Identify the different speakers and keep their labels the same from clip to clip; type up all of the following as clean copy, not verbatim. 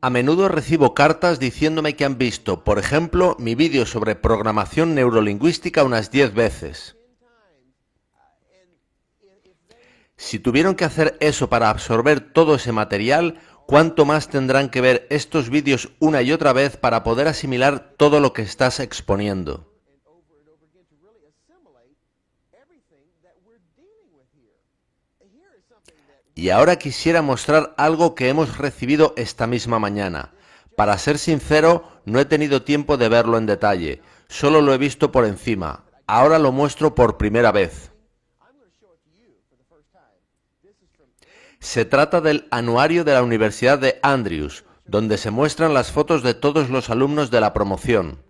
Speaker 1: A menudo recibo cartas diciéndome que han visto, por ejemplo, mi vídeo sobre programación neurolingüística unas 10 veces. Si tuvieron que hacer eso para absorber todo ese material, ¿cuánto más tendrán que ver estos vídeos una y otra vez para poder asimilar todo lo que estás exponiendo? Y ahora quisiera mostrar algo que hemos recibido esta misma mañana. Para ser sincero, no he tenido tiempo de verlo en detalle, solo lo he visto por encima. Ahora lo muestro por primera vez. Se trata del anuario de la Universidad de Andrews, donde se muestran las fotos de todos los alumnos de la promoción.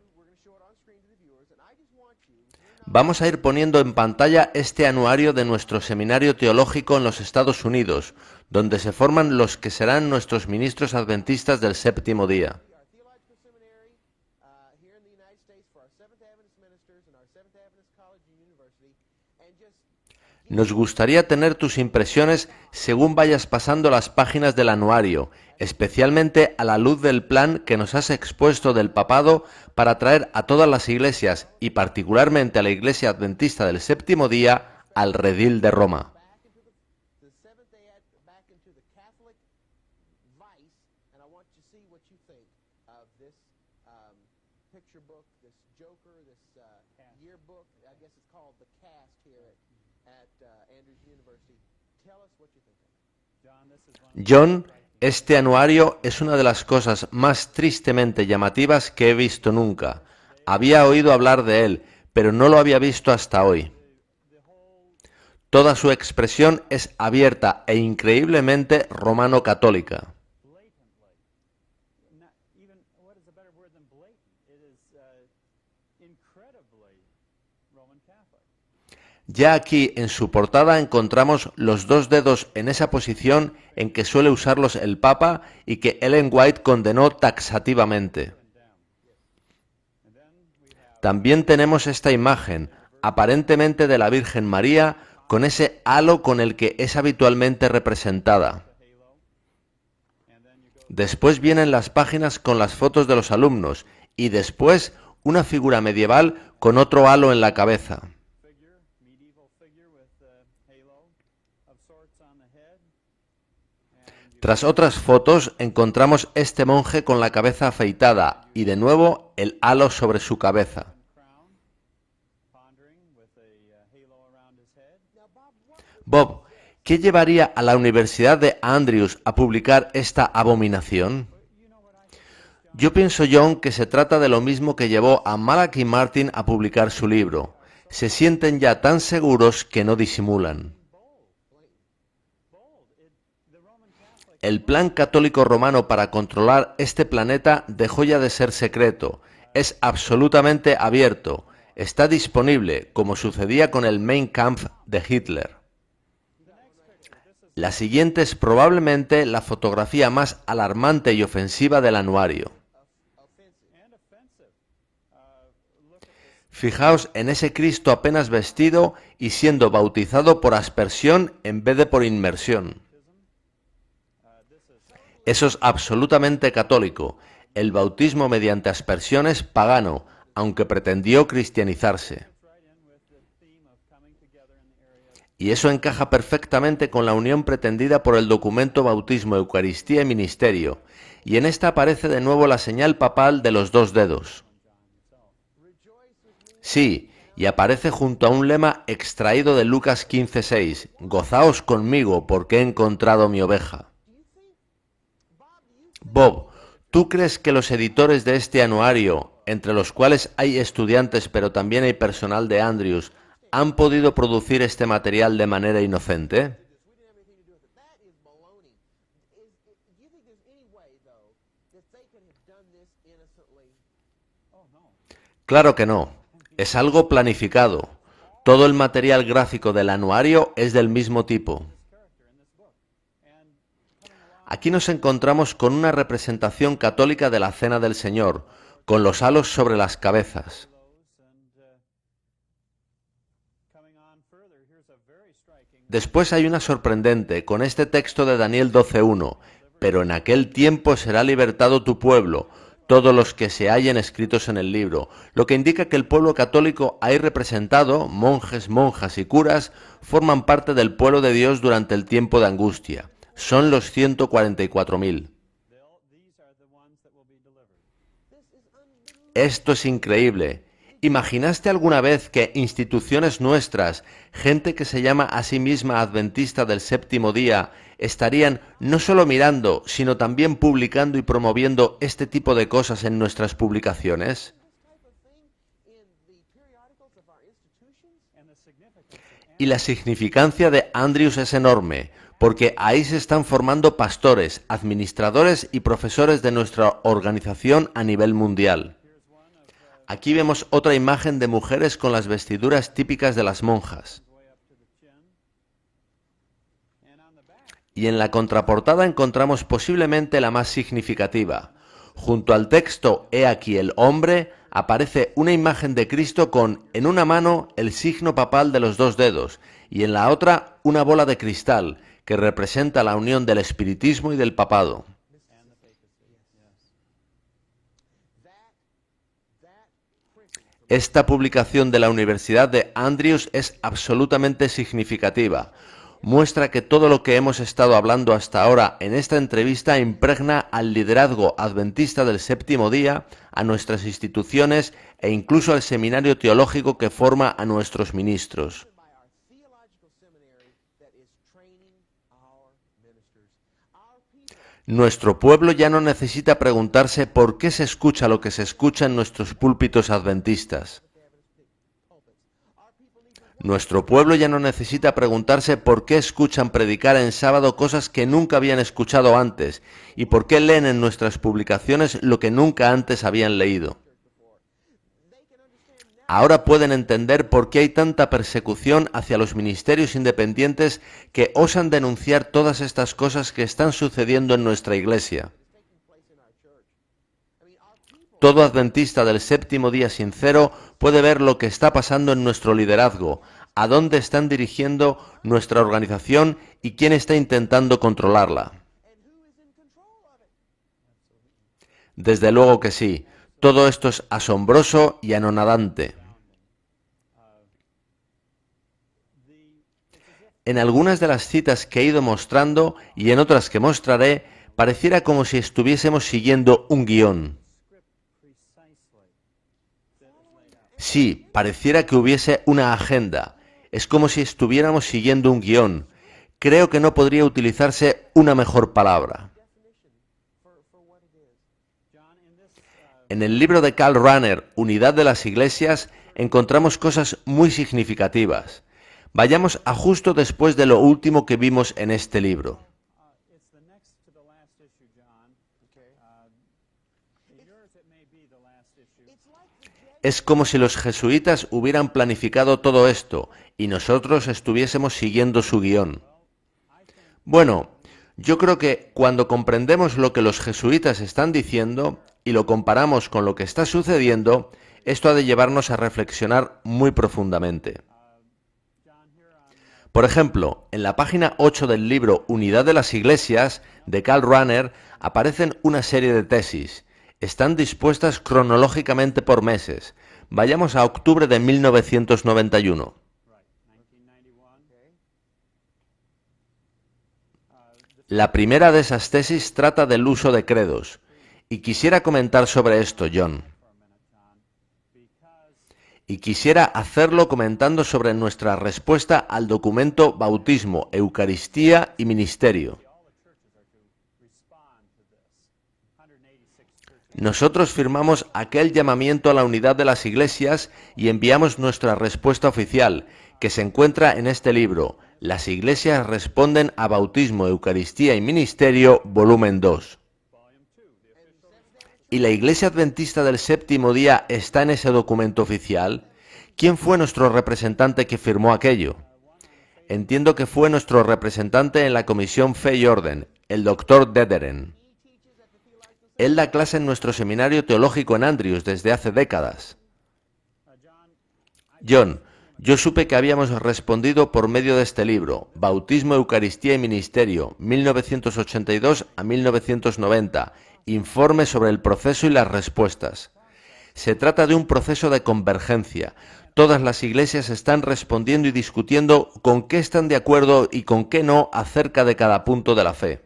Speaker 1: Vamos a ir poniendo en pantalla este anuario de nuestro seminario teológico en los Estados Unidos, donde se forman los que serán nuestros ministros adventistas del séptimo día. Nos gustaría tener tus impresiones según vayas pasando las páginas del anuario, especialmente a la luz del plan que nos has expuesto del papado para traer a todas las iglesias, y particularmente a la Iglesia Adventista del Séptimo Día, al redil de Roma. John, este anuario es una de las cosas más tristemente llamativas que he visto nunca. Había oído hablar de él, pero no lo había visto hasta hoy. Toda su expresión es abierta e increíblemente romano-católica. Ya aquí en su portada encontramos los dos dedos en esa posición en que suele usarlos el Papa y que Ellen White condenó taxativamente. También tenemos esta imagen, aparentemente de la Virgen María, con ese halo con el que es habitualmente representada. Después vienen las páginas con las fotos de los alumnos y después una figura medieval con otro halo en la cabeza. Tras otras fotos encontramos este monje con la cabeza afeitada y de nuevo el halo sobre su cabeza. Bob, ¿qué llevaría a la Universidad de Andrews a publicar esta abominación? Yo pienso, John, que se trata de lo mismo que llevó a Malachi Martin a publicar su libro. Se sienten ya tan seguros que no disimulan. El plan católico romano para controlar este planeta dejó ya de ser secreto. Es absolutamente abierto. Está disponible, como sucedía con el Mein Kampf de Hitler. La siguiente es probablemente la fotografía más alarmante y ofensiva del anuario. Fijaos en ese Cristo apenas vestido y siendo bautizado por aspersión en vez de por inmersión. Eso es absolutamente católico. El bautismo mediante aspersión es pagano, aunque pretendió cristianizarse. Y eso encaja perfectamente con la unión pretendida por el documento Bautismo, Eucaristía y Ministerio. Y en esta aparece de nuevo la señal papal de los dos dedos. Sí, y aparece junto a un lema extraído de Lucas 15:6. Gozaos conmigo porque he encontrado mi oveja. Bob, ¿tú crees que los editores de este anuario, entre los cuales hay estudiantes pero también hay personal de Andrews, han podido producir este material de manera inocente? Claro que no. Es algo planificado. Todo el material gráfico del anuario es del mismo tipo. Aquí nos encontramos con una representación católica de la Cena del Señor, con los halos sobre las cabezas. Después hay una sorprendente, con este texto de Daniel 12:1. Pero en aquel tiempo será libertado tu pueblo, todos los que se hallen escritos en el libro, lo que indica que el pueblo católico ahí representado, monjes, monjas y curas, forman parte del pueblo de Dios durante el tiempo de angustia. Son los 144.000. Esto es increíble. ¿Imaginaste alguna vez que instituciones nuestras, gente que se llama a sí misma adventista del séptimo día, estarían no solo mirando, sino también publicando y promoviendo este tipo de cosas en nuestras publicaciones? Y la significancia de Andrews es enorme, porque ahí se están formando pastores, administradores y profesores de nuestra organización a nivel mundial. Aquí vemos otra imagen de mujeres con las vestiduras típicas de las monjas. Y en la contraportada encontramos posiblemente la más significativa. Junto al texto «He aquí el hombre» aparece una imagen de Cristo con, en una mano, el signo papal de los 2 dedos y en la otra una bola de cristal que representa la unión del espiritismo y del papado. Esta publicación de la Universidad de Andrews es absolutamente significativa. Muestra que todo lo que hemos estado hablando hasta ahora en esta entrevista impregna al liderazgo adventista del séptimo día, a nuestras instituciones e incluso al seminario teológico que forma a nuestros ministros. Nuestro pueblo ya no necesita preguntarse por qué se escucha lo que se escucha en nuestros púlpitos adventistas. Nuestro pueblo ya no necesita preguntarse por qué escuchan predicar en sábado cosas que nunca habían escuchado antes y por qué leen en nuestras publicaciones lo que nunca antes habían leído. Ahora pueden entender por qué hay tanta persecución hacia los ministerios independientes que osan denunciar todas estas cosas que están sucediendo en nuestra iglesia. Todo adventista del séptimo día sincero puede ver lo que está pasando en nuestro liderazgo, a dónde están dirigiendo nuestra organización y quién está intentando controlarla. Desde luego que sí, todo esto es asombroso y anonadante. En algunas de las citas que he ido mostrando y en otras que mostraré, pareciera como si estuviésemos siguiendo un guión. Sí, pareciera que hubiese una agenda. Es como si estuviéramos siguiendo un guión. Creo que no podría utilizarse una mejor palabra. En el libro de Karl Rahner, Unidad de las Iglesias, encontramos cosas muy significativas. Vayamos a justo después de lo último que vimos en este libro. Es como si los jesuitas hubieran planificado todo esto y nosotros estuviésemos siguiendo su guión. Bueno, yo creo que cuando comprendemos lo que los jesuitas están diciendo y lo comparamos con lo que está sucediendo, esto ha de llevarnos a reflexionar muy profundamente. Por ejemplo, en la página 8 del libro Unidad de las Iglesias, de Karl Rahner, aparecen una serie de tesis. Están dispuestas cronológicamente por meses. Vayamos a octubre de 1991. La primera de esas tesis trata del uso de credos. Y quisiera comentar sobre esto, John. Y quisiera hacerlo comentando sobre nuestra respuesta al documento Bautismo, Eucaristía y Ministerio. Nosotros firmamos aquel llamamiento a la unidad de las iglesias y enviamos nuestra respuesta oficial, que se encuentra en este libro, Las iglesias responden a Bautismo, Eucaristía y Ministerio, volumen 2. ¿Y la Iglesia Adventista del Séptimo Día está en ese documento oficial? ¿Quién fue nuestro representante que firmó aquello? Entiendo que fue nuestro representante en la Comisión Fe y Orden, el Dr. Dederen. Él da clase en nuestro seminario teológico en Andrews desde hace décadas. John, Yo supe que habíamos respondido por medio de este libro, Bautismo, Eucaristía y Ministerio, 1982 a 1990, informe sobre el proceso y las respuestas. Se trata de un proceso de convergencia. Todas las iglesias están respondiendo y discutiendo con qué están de acuerdo y con qué no acerca de cada punto de la fe.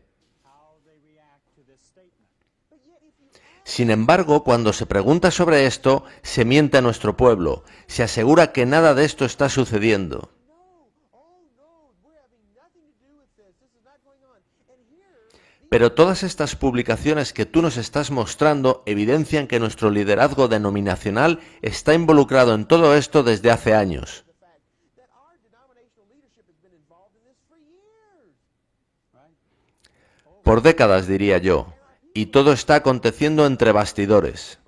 Speaker 1: Sin embargo, cuando se pregunta sobre esto, se miente a nuestro pueblo, se asegura que nada de esto está sucediendo. Pero todas estas publicaciones que tú nos estás mostrando evidencian que nuestro liderazgo denominacional está involucrado en todo esto desde hace años. Por décadas, diría yo. Y todo está aconteciendo entre bastidores.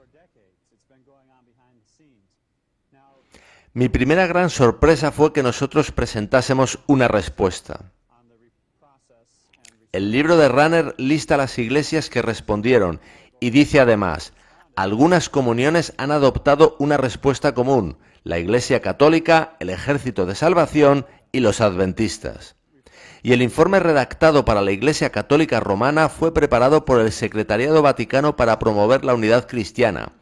Speaker 1: Mi primera gran sorpresa fue que nosotros presentásemos una respuesta. El libro de Runner lista las iglesias que respondieron y dice además, algunas comuniones han adoptado una respuesta común, la Iglesia Católica, el Ejército de Salvación y los Adventistas. Y el informe redactado para la Iglesia Católica Romana fue preparado por el Secretariado Vaticano para promover la unidad cristiana,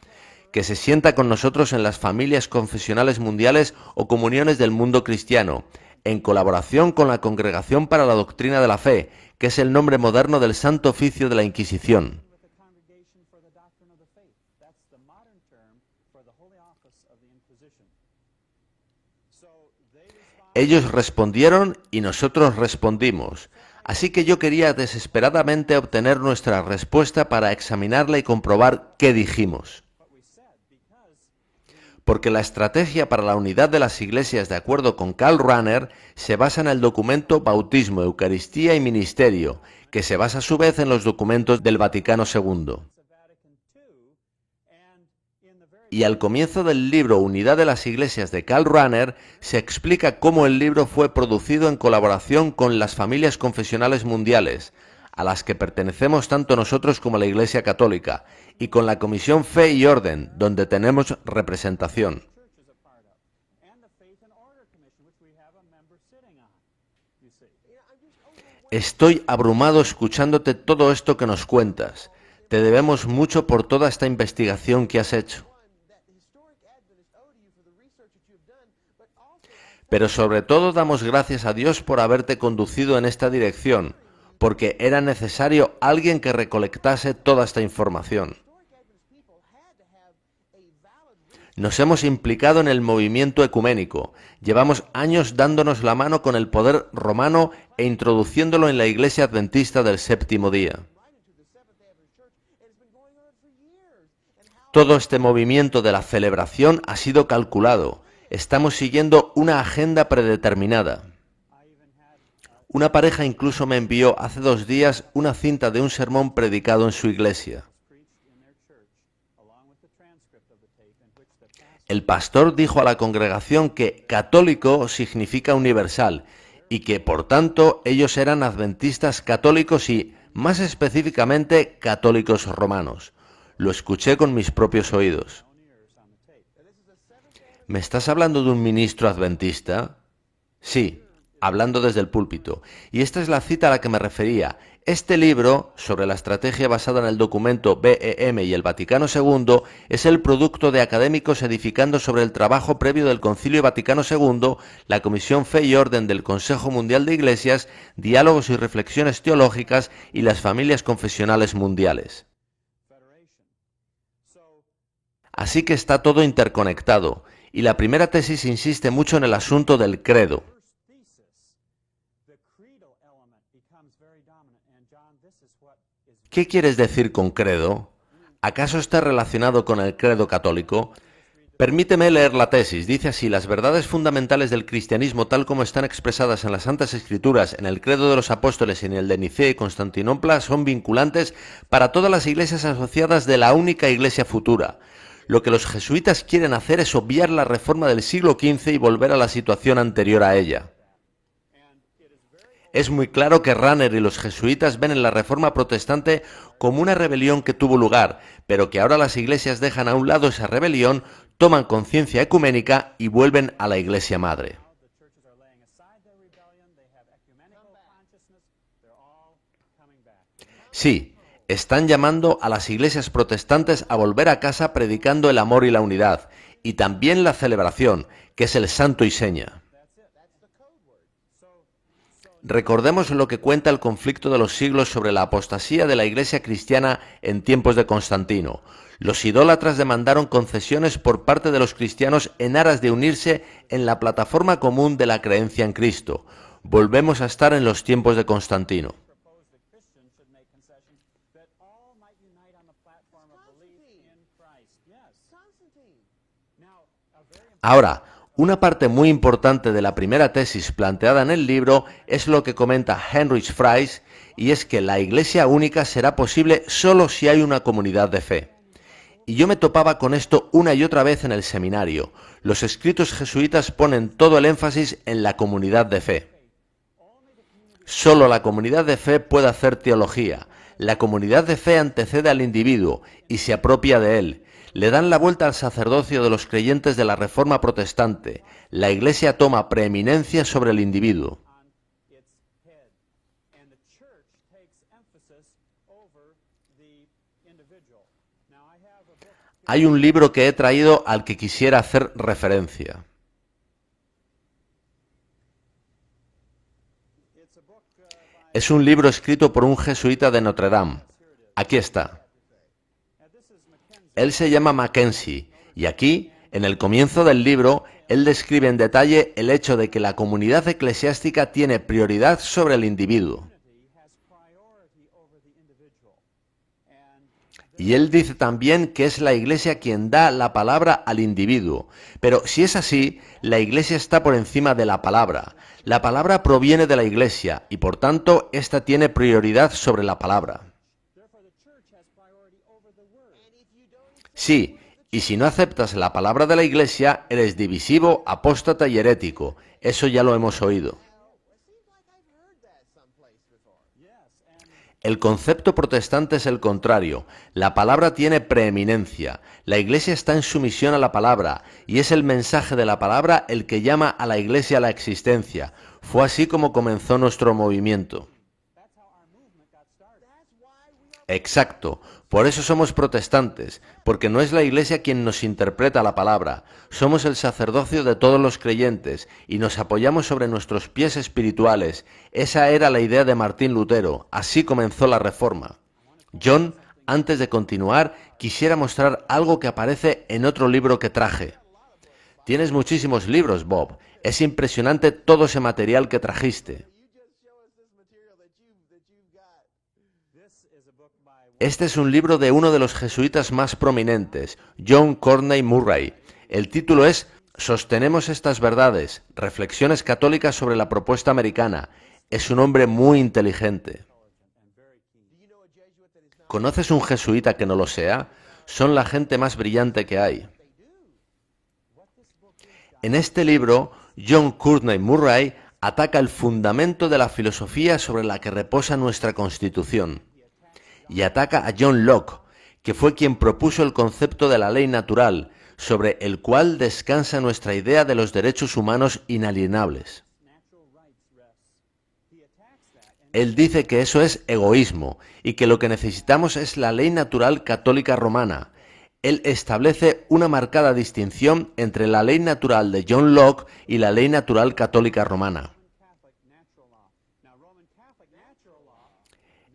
Speaker 1: que se sienta con nosotros en las familias confesionales mundiales o comuniones del mundo cristiano, en colaboración con la Congregación para la Doctrina de la Fe, que es el nombre moderno del Santo Oficio de la Inquisición. Ellos respondieron y nosotros respondimos. Así que yo quería desesperadamente obtener nuestra respuesta para examinarla y comprobar qué dijimos. Porque la estrategia para la unidad de las iglesias, de acuerdo con Karl Rahner, se basa en el documento Bautismo, Eucaristía y Ministerio, que se basa a su vez en los documentos del Vaticano II. Y al comienzo del libro Unidad de las Iglesias de Karl Rahner se explica cómo el libro fue producido en colaboración con las familias confesionales mundiales, a las que pertenecemos tanto nosotros como la Iglesia Católica, y con la Comisión Fe y Orden, donde tenemos representación. Estoy abrumado escuchándote todo esto que nos cuentas. Te debemos mucho por toda esta investigación que has hecho. Pero sobre todo damos gracias a Dios por haberte conducido en esta dirección, porque era necesario alguien que recolectase toda esta información. Nos hemos implicado en el movimiento ecuménico, llevamos años dándonos la mano con el poder romano e introduciéndolo en la Iglesia Adventista del Séptimo Día. Todo este movimiento de la celebración ha sido calculado. Estamos siguiendo una agenda predeterminada. Una pareja incluso me envió hace 2 días una cinta de un sermón predicado en su iglesia. El pastor dijo a la congregación que católico significa universal y que, por tanto, ellos eran adventistas católicos y, más específicamente, católicos romanos. Lo escuché con mis propios oídos. ¿Me estás hablando de un ministro adventista? Sí, hablando desde el púlpito. Y esta es la cita a la que me refería. Este libro, sobre la estrategia basada en el documento BEM y el Vaticano II, es el producto de académicos edificando sobre el trabajo previo del Concilio Vaticano II, la Comisión Fe y Orden del Consejo Mundial de Iglesias, diálogos y reflexiones teológicas y las familias confesionales mundiales. Así que está todo interconectado. Y la primera tesis insiste mucho en el asunto del credo. ¿Qué quieres decir con credo? ¿Acaso está relacionado con el credo católico? Permíteme leer la tesis. Dice así: las verdades fundamentales del cristianismo, tal como están expresadas en las Santas Escrituras, en el credo de los apóstoles y en el de Nicea y Constantinopla, son vinculantes para todas las iglesias asociadas de la única iglesia futura. Lo que los jesuitas quieren hacer es obviar la reforma del siglo XV y volver a la situación anterior a ella. Es muy claro que Rahner y los jesuitas ven en la reforma protestante como una rebelión que tuvo lugar, pero que ahora las iglesias dejan a un lado esa rebelión, toman conciencia ecuménica y vuelven a la Iglesia Madre. Sí, están llamando a las iglesias protestantes a volver a casa predicando el amor y la unidad, y también la celebración, que es el santo y seña. Recordemos lo que cuenta el conflicto de los siglos sobre la apostasía de la Iglesia cristiana en tiempos de Constantino. Los idólatras demandaron concesiones por parte de los cristianos en aras de unirse en la plataforma común de la creencia en Cristo. Volvemos a estar en los tiempos de Constantino. Ahora, una parte muy importante de la primera tesis planteada en el libro es lo que comenta Heinrich Fries, y es que la Iglesia única será posible solo si hay una comunidad de fe. Y yo me topaba con esto una y otra vez en el seminario. Los escritos jesuitas ponen todo el énfasis en la comunidad de fe. Solo la comunidad de fe puede hacer teología. La comunidad de fe antecede al individuo y se apropia de él. Le dan la vuelta al sacerdocio de los creyentes de la Reforma protestante. La Iglesia toma preeminencia sobre el individuo. Hay un libro que he traído al que quisiera hacer referencia. Es un libro escrito por un jesuita de Notre Dame. Aquí está. Él se llama Mackenzie, y aquí, en el comienzo del libro, él describe en detalle el hecho de que la comunidad eclesiástica tiene prioridad sobre el individuo. Y él dice también que es la Iglesia quien da la palabra al individuo. Pero si es así, la Iglesia está por encima de la palabra. La palabra proviene de la Iglesia y por tanto, ésta tiene prioridad sobre la palabra. Sí, y si no aceptas la palabra de la Iglesia, eres divisivo, apóstata y herético. Eso ya lo hemos oído. El concepto protestante es el contrario. La palabra tiene preeminencia. La Iglesia está en sumisión a la palabra, y es el mensaje de la palabra el que llama a la Iglesia a la existencia. Fue así como comenzó nuestro movimiento. Exacto. Por eso somos protestantes, porque no es la Iglesia quien nos interpreta la palabra. Somos el sacerdocio de todos los creyentes y nos apoyamos sobre nuestros pies espirituales. Esa era la idea de Martín Lutero. Así comenzó la Reforma. John, antes de continuar, quisiera mostrar algo que aparece en otro libro que traje. Tienes muchísimos libros, Bob. Es impresionante todo ese material que trajiste. Este es un libro de uno de los jesuitas más prominentes, John Courtney Murray. El título es Sostenemos estas verdades, reflexiones católicas sobre la propuesta americana. Es un hombre muy inteligente. ¿Conoces un jesuita que no lo sea? Son la gente más brillante que hay. En este libro, John Courtney Murray ataca el fundamento de la filosofía sobre la que reposa nuestra Constitución. Y ataca a John Locke, que fue quien propuso el concepto de la ley natural, sobre el cual descansa nuestra idea de los derechos humanos inalienables. Él dice que eso es egoísmo y que lo que necesitamos es la ley natural católica romana. Él establece una marcada distinción entre la ley natural de John Locke y la ley natural católica romana.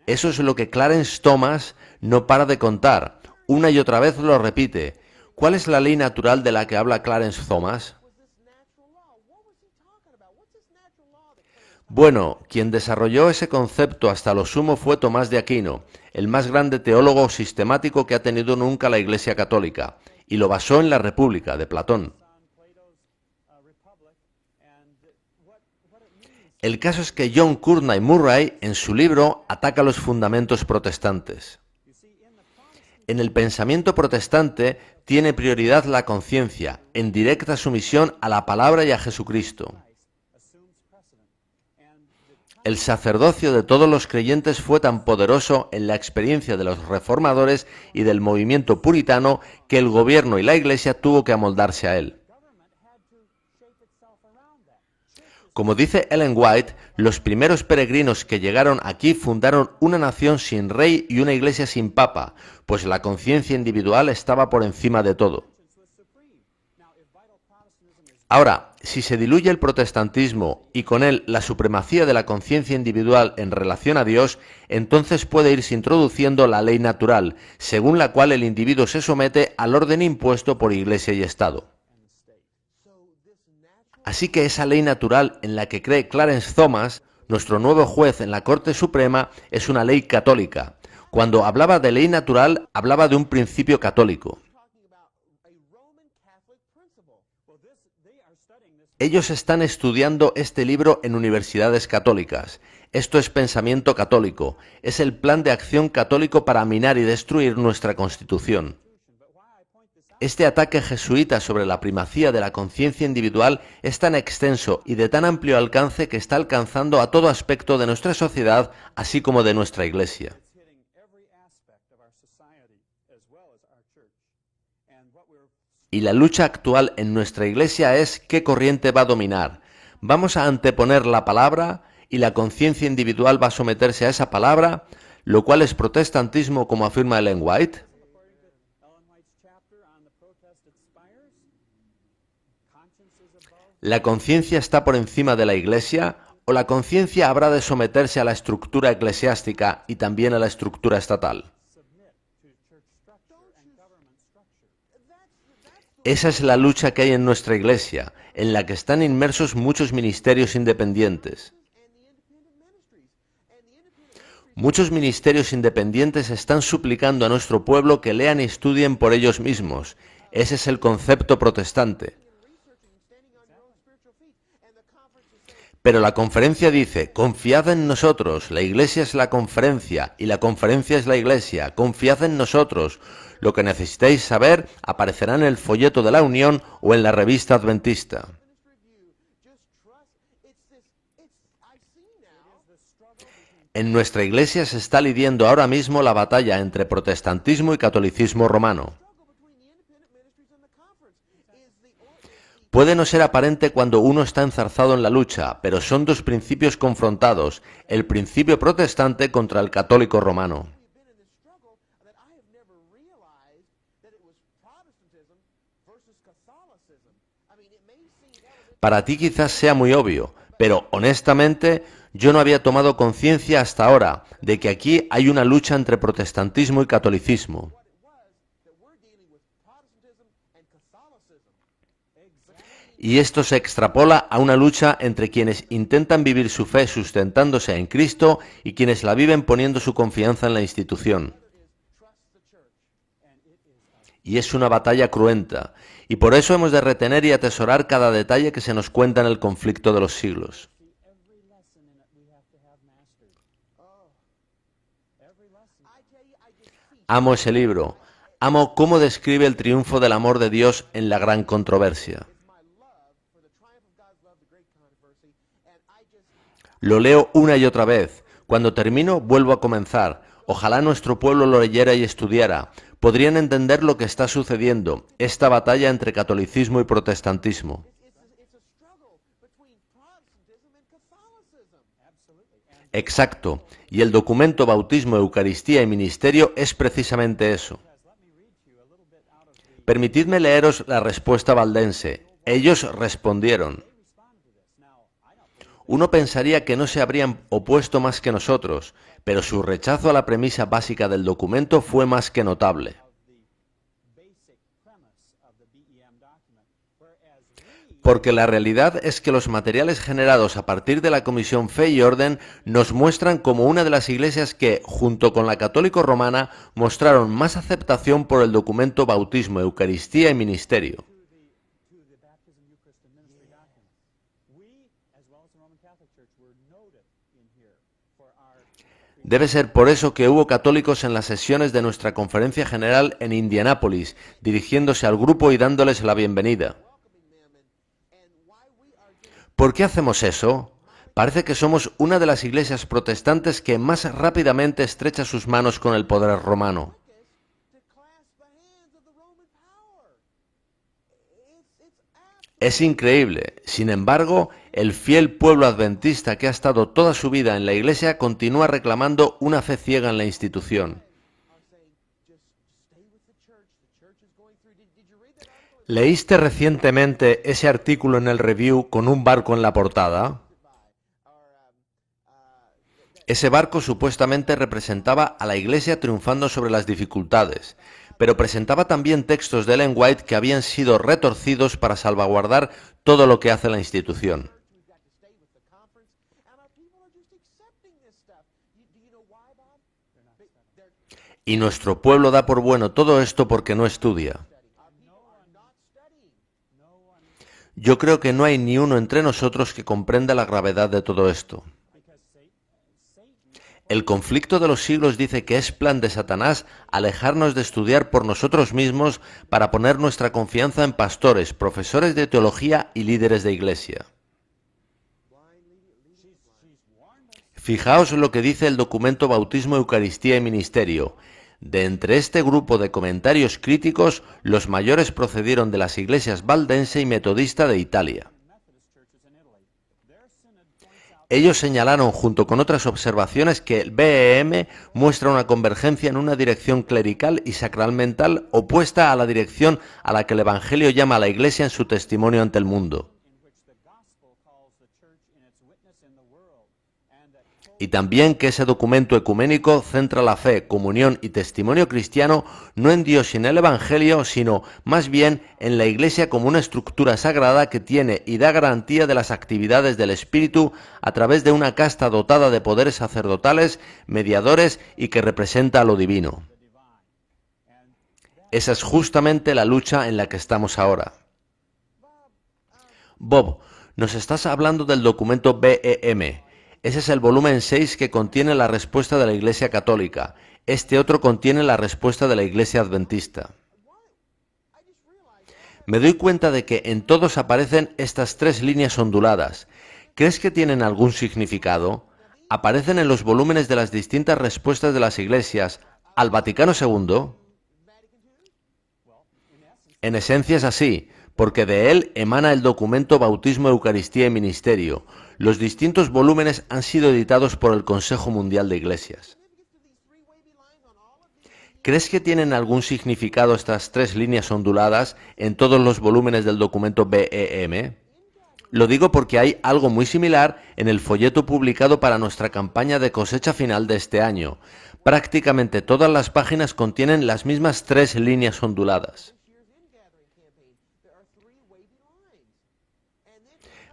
Speaker 1: Eso es lo que Clarence Thomas no para de contar. Una y otra vez lo repite. ¿Cuál es la ley natural de la que habla Clarence Thomas? Bueno, quien desarrolló ese concepto hasta lo sumo fue Tomás de Aquino, el más grande teólogo sistemático que ha tenido nunca la Iglesia Católica, y lo basó en la República de Platón. El caso es que John Courtney Murray, en su libro, ataca los fundamentos protestantes. En el pensamiento protestante tiene prioridad la conciencia, en directa sumisión a la palabra y a Jesucristo. El sacerdocio de todos los creyentes fue tan poderoso en la experiencia de los reformadores y del movimiento puritano que el gobierno y la Iglesia tuvo que amoldarse a él. Como dice Ellen White, los primeros peregrinos que llegaron aquí fundaron una nación sin rey y una iglesia sin papa, pues la conciencia individual estaba por encima de todo. Ahora, si se diluye el protestantismo y con él la supremacía de la conciencia individual en relación a Dios, entonces puede irse introduciendo la ley natural, según la cual el individuo se somete al orden impuesto por Iglesia y Estado. Así que esa ley natural en la que cree Clarence Thomas, nuestro nuevo juez en la Corte Suprema, es una ley católica. Cuando hablaba de ley natural, hablaba de un principio católico. Ellos están estudiando este libro en universidades católicas. Esto es pensamiento católico, es el plan de acción católico para minar y destruir nuestra Constitución. Este ataque jesuita sobre la primacía de la conciencia individual es tan extenso y de tan amplio alcance que está alcanzando a todo aspecto de nuestra sociedad, así como de nuestra Iglesia. Y la lucha actual en nuestra Iglesia es qué corriente va a dominar. ¿Vamos a anteponer la palabra y la conciencia individual va a someterse a esa palabra, lo cual es protestantismo como afirma Ellen White? ¿La conciencia está por encima de la Iglesia o la conciencia habrá de someterse a la estructura eclesiástica y también a la estructura estatal? Esa es la lucha que hay en nuestra Iglesia, en la que están inmersos muchos ministerios independientes. Muchos ministerios independientes están suplicando a nuestro pueblo que lean y estudien por ellos mismos. Ese es el concepto protestante. Pero la conferencia dice, confiad en nosotros, la Iglesia es la conferencia y la conferencia es la Iglesia, confiad en nosotros. Lo que necesitéis saber aparecerá en el folleto de la Unión o en la revista adventista. En nuestra Iglesia se está lidiando ahora mismo la batalla entre protestantismo y catolicismo romano. Puede no ser aparente cuando uno está enzarzado en la lucha, pero son dos principios confrontados, el principio protestante contra el católico romano. Para ti quizás sea muy obvio, pero honestamente yo no había tomado conciencia hasta ahora de que aquí hay una lucha entre protestantismo y catolicismo. Y esto se extrapola a una lucha entre quienes intentan vivir su fe sustentándose en Cristo y quienes la viven poniendo su confianza en la institución. Y es una batalla cruenta, y por eso hemos de retener y atesorar cada detalle que se nos cuenta en el conflicto de los siglos. Amo ese libro, amo cómo describe el triunfo del amor de Dios en la gran controversia. Lo leo una y otra vez. Cuando termino, vuelvo a comenzar. Ojalá nuestro pueblo lo leyera y estudiara. Podrían entender lo que está sucediendo, esta batalla entre catolicismo y protestantismo. Exacto. Y el documento Bautismo, Eucaristía y Ministerio es precisamente eso. Permitidme leeros la respuesta valdense. Ellos respondieron. Uno pensaría que no se habrían opuesto más que nosotros, pero su rechazo a la premisa básica del documento fue más que notable. Porque la realidad es que los materiales generados a partir de la Comisión Fe y Orden nos muestran como una de las iglesias que, junto con la católico romana, mostraron más aceptación por el documento Bautismo, Eucaristía y Ministerio. Debe ser por eso que hubo católicos en las sesiones de nuestra conferencia general en Indianápolis, dirigiéndose al grupo y dándoles la bienvenida. ¿Por qué hacemos eso? Parece que somos una de las iglesias protestantes que más rápidamente estrecha sus manos con el poder romano. Es increíble. Sin embargo, el fiel pueblo adventista que ha estado toda su vida en la Iglesia continúa reclamando una fe ciega en la institución. ¿Leíste recientemente ese artículo en el Review con un barco en la portada? Ese barco supuestamente representaba a la Iglesia triunfando sobre las dificultades, pero presentaba también textos de Ellen White que habían sido retorcidos para salvaguardar todo lo que hace la institución. Y nuestro pueblo da por bueno todo esto porque no estudia. Yo creo que no hay ni uno entre nosotros que comprenda la gravedad de todo esto. El conflicto de los siglos dice que es plan de Satanás alejarnos de estudiar por nosotros mismos para poner nuestra confianza en pastores, profesores de teología y líderes de iglesia. Fijaos lo que dice el documento Bautismo, Eucaristía y Ministerio. De entre este grupo de comentarios críticos, los mayores procedieron de las iglesias valdense y metodista de Italia. Ellos señalaron, junto con otras observaciones, que el BEM muestra una convergencia en una dirección clerical y sacramental opuesta a la dirección a la que el Evangelio llama a la Iglesia en su testimonio ante el mundo. Y también que ese documento ecuménico centra la fe, comunión y testimonio cristiano no en Dios y en el Evangelio, sino más bien en la Iglesia como una estructura sagrada que tiene y da garantía de las actividades del Espíritu a través de una casta dotada de poderes sacerdotales, mediadores y que representa a lo divino. Esa es justamente la lucha en la que estamos ahora. Bob, nos estás hablando del documento BEM. Ese es el volumen 6 que contiene la respuesta de la Iglesia Católica. Este otro contiene la respuesta de la Iglesia Adventista. Me doy cuenta de que en todos aparecen estas tres líneas onduladas. ¿Crees que tienen algún significado? ¿Aparecen en los volúmenes de las distintas respuestas de las iglesias al Vaticano II? En esencia es así, porque de él emana el documento Bautismo, Eucaristía y Ministerio. Los distintos volúmenes han sido editados por el Consejo Mundial de Iglesias. ¿Crees que tienen algún significado estas tres líneas onduladas en todos los volúmenes del documento BEM? Lo digo porque hay algo muy similar en el folleto publicado para nuestra campaña de cosecha final de este año. Prácticamente todas las páginas contienen las mismas tres líneas onduladas.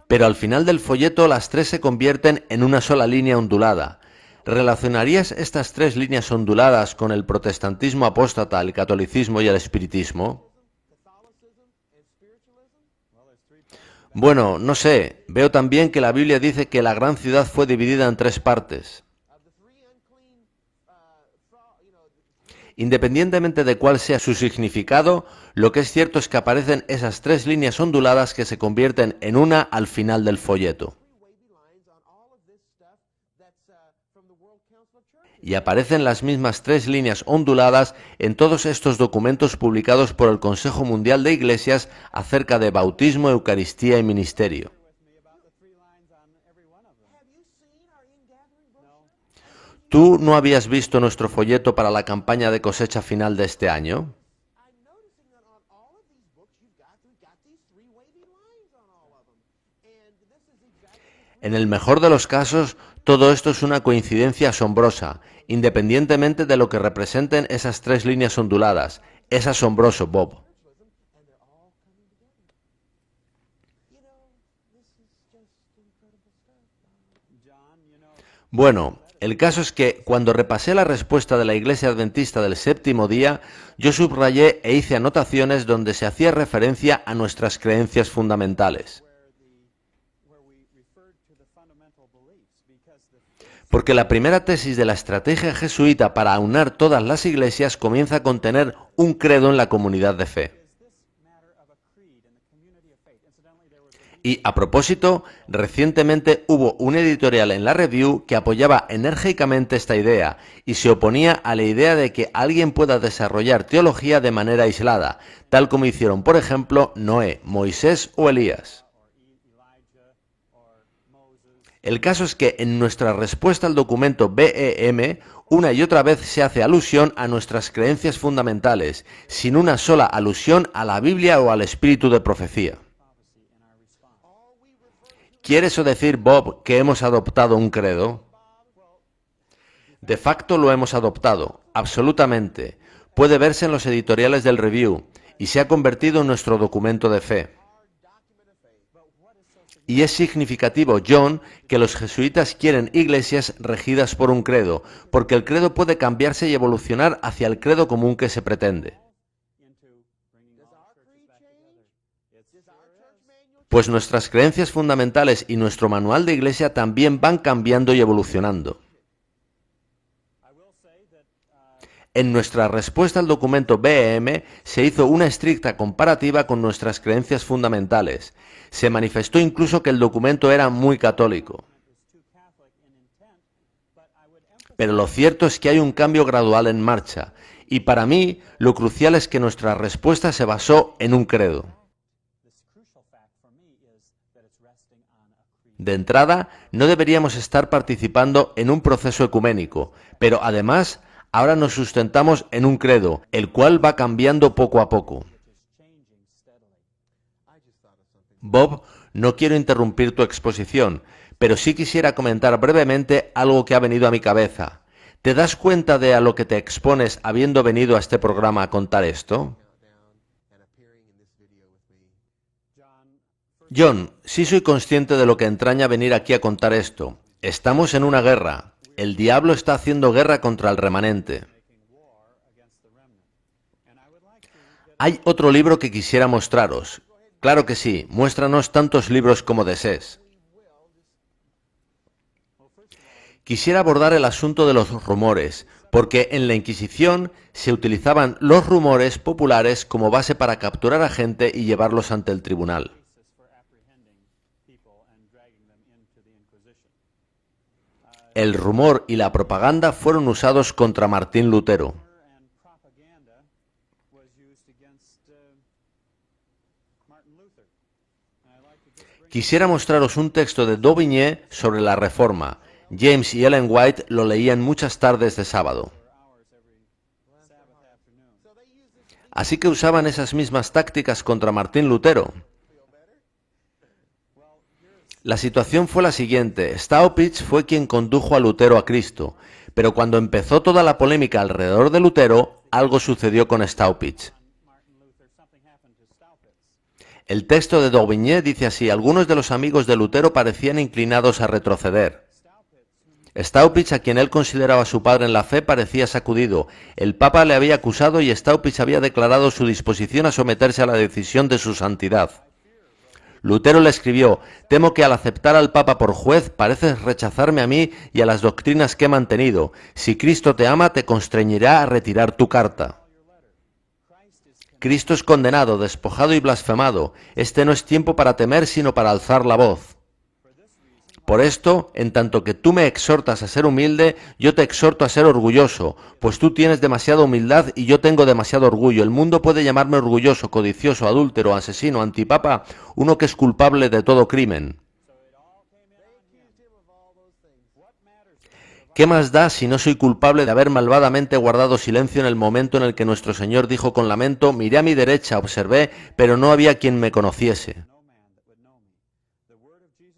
Speaker 1: Pero al final del folleto las tres se convierten en una sola línea ondulada. ¿Relacionarías estas tres líneas onduladas con el protestantismo apóstata, el catolicismo y el espiritismo? Bueno, no sé. Veo también que la Biblia dice que la gran ciudad fue dividida en tres partes. Independientemente de cuál sea su significado, lo que es cierto es que aparecen esas tres líneas onduladas que se convierten en una al final del folleto. Y aparecen las mismas tres líneas onduladas en todos estos documentos publicados por el Consejo Mundial de Iglesias acerca de bautismo, Eucaristía y ministerio. ¿Tú no habías visto nuestro folleto para la campaña de cosecha final de este año? En el mejor de los casos, todo esto es una coincidencia asombrosa, independientemente de lo que representen esas tres líneas onduladas. Es asombroso, Bob. Bueno, el caso es que cuando repasé la respuesta de la Iglesia Adventista del séptimo día, yo subrayé e hice anotaciones donde se hacía referencia a nuestras creencias fundamentales. Porque la primera tesis de la estrategia jesuita para aunar todas las iglesias comienza a contener un credo en la comunidad de fe. Y, a propósito, recientemente hubo un editorial en la Review que apoyaba enérgicamente esta idea y se oponía a la idea de que alguien pueda desarrollar teología de manera aislada, tal como hicieron, por ejemplo, Noé, Moisés o Elías. El caso es que en nuestra respuesta al documento BEM, una y otra vez se hace alusión a nuestras creencias fundamentales, sin una sola alusión a la Biblia o al espíritu de profecía. ¿Quiere eso decir, Bob, que hemos adoptado un credo? De facto lo hemos adoptado, absolutamente. Puede verse en los editoriales del Review y se ha convertido en nuestro documento de fe. Y es significativo, John, que los jesuitas quieren iglesias regidas por un credo, porque el credo puede cambiarse y evolucionar hacia el credo común que se pretende. Pues nuestras creencias fundamentales y nuestro manual de iglesia también van cambiando y evolucionando. En nuestra respuesta al documento BEM se hizo una estricta comparativa con nuestras creencias fundamentales. Se manifestó incluso que el documento era muy católico. Pero lo cierto es que hay un cambio gradual en marcha, y para mí lo crucial es que nuestra respuesta se basó en un credo. De entrada, no deberíamos estar participando en un proceso ecuménico, pero además, ahora nos sustentamos en un credo, el cual va cambiando poco a poco. Bob, no quiero interrumpir tu exposición, pero sí quisiera comentar brevemente algo que ha venido a mi cabeza. ¿Te das cuenta de a lo que te expones habiendo venido a este programa a contar esto? John, sí soy consciente de lo que entraña venir aquí a contar esto. Estamos en una guerra. El diablo está haciendo guerra contra el remanente. Hay otro libro que quisiera mostraros. Claro que sí, muéstranos tantos libros como desees. Quisiera abordar el asunto de los rumores, porque en la Inquisición se utilizaban los rumores populares como base para capturar a gente y llevarlos ante el tribunal. El rumor y la propaganda fueron usados contra Martín Lutero. Quisiera mostraros un texto de Daubigné sobre la Reforma. James y Ellen White lo leían muchas tardes de sábado. Así que usaban esas mismas tácticas contra Martín Lutero. La situación fue la siguiente. Staupitz fue quien condujo a Lutero a Cristo, pero cuando empezó toda la polémica alrededor de Lutero, algo sucedió con Staupitz. El texto de Daubigné dice así: algunos de los amigos de Lutero parecían inclinados a retroceder. Staupitz, a quien él consideraba su padre en la fe, parecía sacudido. El Papa le había acusado y Staupitz había declarado su disposición a someterse a la decisión de su santidad. Lutero le escribió: temo que al aceptar al Papa por juez pareces rechazarme a mí y a las doctrinas que he mantenido. Si Cristo te ama, te constreñirá a retirar tu carta. Cristo es condenado, despojado y blasfemado. Este no es tiempo para temer, sino para alzar la voz. Por esto, en tanto que tú me exhortas a ser humilde, yo te exhorto a ser orgulloso, pues tú tienes demasiada humildad y yo tengo demasiado orgullo. El mundo puede llamarme orgulloso, codicioso, adúltero, asesino, antipapa, uno que es culpable de todo crimen. ¿Qué más da si no soy culpable de haber malvadamente guardado silencio en el momento en el que nuestro Señor dijo con lamento: miré a mi derecha, observé, pero no había quien me conociese?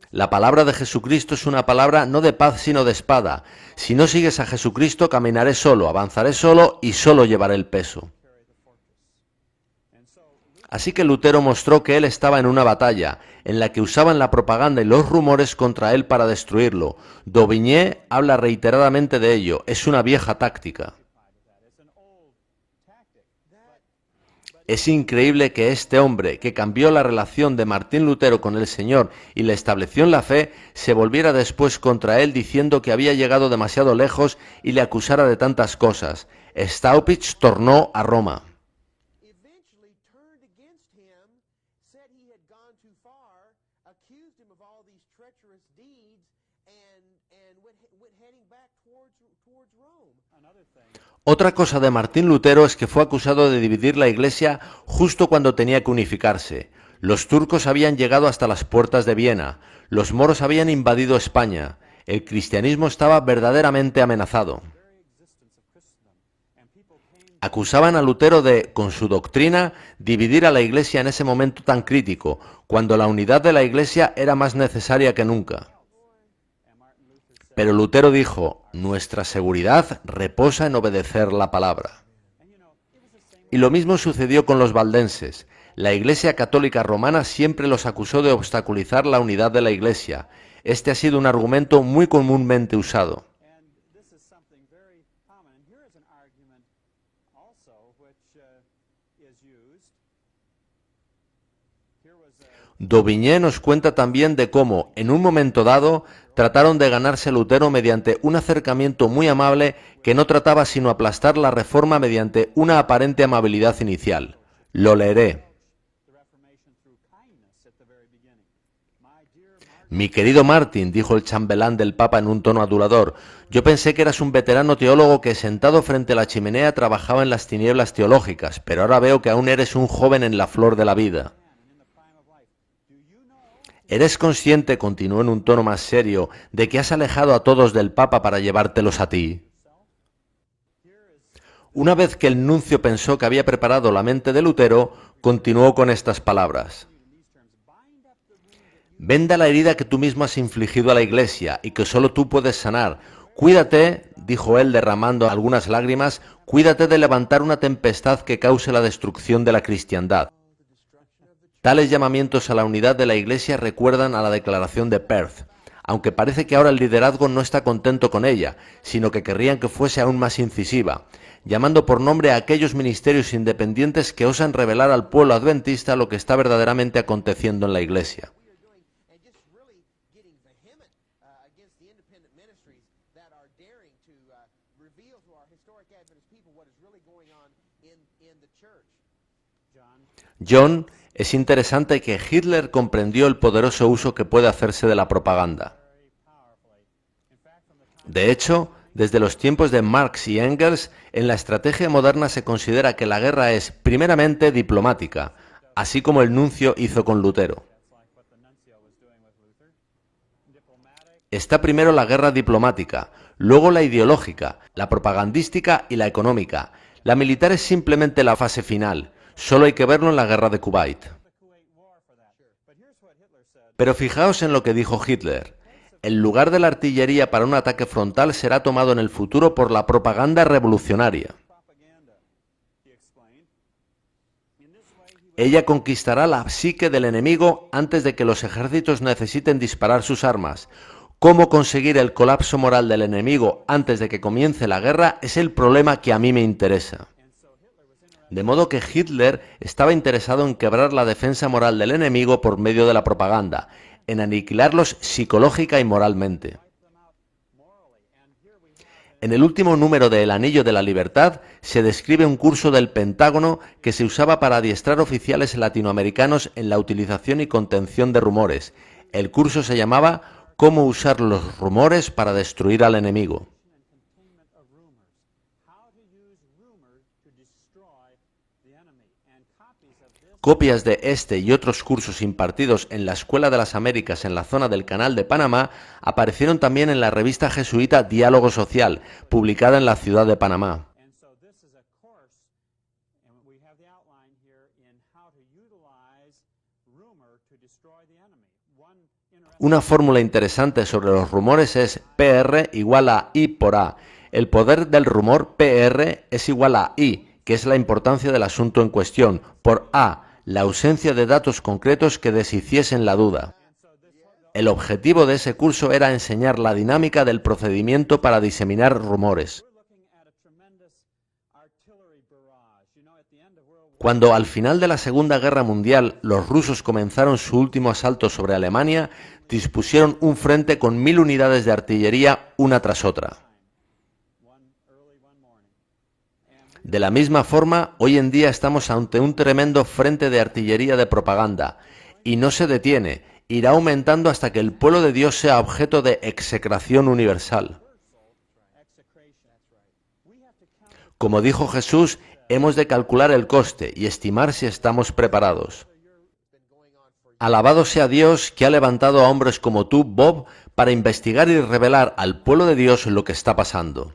Speaker 1: La palabra de Jesucristo es una palabra no de paz sino de espada. Si no sigues a Jesucristo, caminaré solo, avanzaré solo y solo llevaré el peso. Así que Lutero mostró que él estaba en una batalla, en la que usaban la propaganda y los rumores contra él para destruirlo. Daubigné habla reiteradamente de ello, es una vieja táctica. Es increíble que este hombre, que cambió la relación de Martín Lutero con el Señor y le estableció en la fe, se volviera después contra él diciendo que había llegado demasiado lejos y le acusara de tantas cosas. Staupitz tornó a Roma. Otra cosa de Martín Lutero es que fue acusado de dividir la Iglesia justo cuando tenía que unificarse. Los turcos habían llegado hasta las puertas de Viena, los moros habían invadido España, el cristianismo estaba verdaderamente amenazado. Acusaban a Lutero de, con su doctrina, dividir a la Iglesia en ese momento tan crítico, cuando la unidad de la Iglesia era más necesaria que nunca. Pero Lutero dijo, nuestra seguridad reposa en obedecer la palabra. Y lo mismo sucedió con los valdenses. La Iglesia Católica Romana siempre los acusó de obstaculizar la unidad de la Iglesia. Este ha sido un argumento muy comúnmente usado. Daubigné nos cuenta también de cómo, en un momento dado, trataron de ganarse a Lutero mediante un acercamiento muy amable que no trataba sino aplastar la reforma mediante una aparente amabilidad inicial. Lo leeré. Mi querido Martin, dijo el chambelán del Papa en un tono adulador, yo pensé que eras un veterano teólogo que sentado frente a la chimenea trabajaba en las tinieblas teológicas, pero ahora veo que aún eres un joven en la flor de la vida. ¿Eres consciente, continuó en un tono más serio, de que has alejado a todos del Papa para llevártelos a ti? Una vez que el nuncio pensó que había preparado la mente de Lutero, continuó con estas palabras. Venda la herida que tú mismo has infligido a la Iglesia y que solo tú puedes sanar. Cuídate, dijo él derramando algunas lágrimas, cuídate de levantar una tempestad que cause la destrucción de la cristiandad. Tales llamamientos a la unidad de la Iglesia recuerdan a la declaración de Perth, aunque parece que ahora el liderazgo no está contento con ella, sino que querrían que fuese aún más incisiva, llamando por nombre a aquellos ministerios independientes que osan revelar al pueblo adventista lo que está verdaderamente aconteciendo en la Iglesia. John, es interesante que Hitler comprendió el poderoso uso que puede hacerse de la propaganda. De hecho, desde los tiempos de Marx y Engels, en la estrategia moderna se considera que la guerra es, primeramente, diplomática, así como el nuncio hizo con Lutero. Está primero la guerra diplomática, luego la ideológica, la propagandística y la económica. La militar es simplemente la fase final. Solo hay que verlo en la guerra de Kuwait. Pero fijaos en lo que dijo Hitler. El lugar de la artillería para un ataque frontal será tomado en el futuro por la propaganda revolucionaria. Ella conquistará la psique del enemigo antes de que los ejércitos necesiten disparar sus armas. Cómo conseguir el colapso moral del enemigo antes de que comience la guerra es el problema que a mí me interesa. De modo que Hitler estaba interesado en quebrar la defensa moral del enemigo por medio de la propaganda, en aniquilarlos psicológica y moralmente. En el último número de El Anillo de la Libertad se describe un curso del Pentágono que se usaba para adiestrar oficiales latinoamericanos en la utilización y contención de rumores. El curso se llamaba «Cómo usar los rumores para destruir al enemigo». Copias de este y otros cursos impartidos en la Escuela de las Américas en la zona del Canal de Panamá aparecieron también en la revista jesuita Diálogo Social, publicada en la ciudad de Panamá. Una fórmula interesante sobre los rumores es PR igual a I por A. El poder del rumor PR es igual a I, que es la importancia del asunto en cuestión, por A, la ausencia de datos concretos que deshiciesen la duda. El objetivo de ese curso era enseñar la dinámica del procedimiento para diseminar rumores. Cuando al final de la Segunda Guerra Mundial los rusos comenzaron su último asalto sobre Alemania, dispusieron un frente con 1000 unidades de artillería una tras otra. De la misma forma, hoy en día estamos ante un tremendo frente de artillería de propaganda, y no se detiene, irá aumentando hasta que el pueblo de Dios sea objeto de execración universal. Como dijo Jesús, hemos de calcular el coste y estimar si estamos preparados. Alabado sea Dios que ha levantado a hombres como tú, Bob, para investigar y revelar al pueblo de Dios lo que está pasando.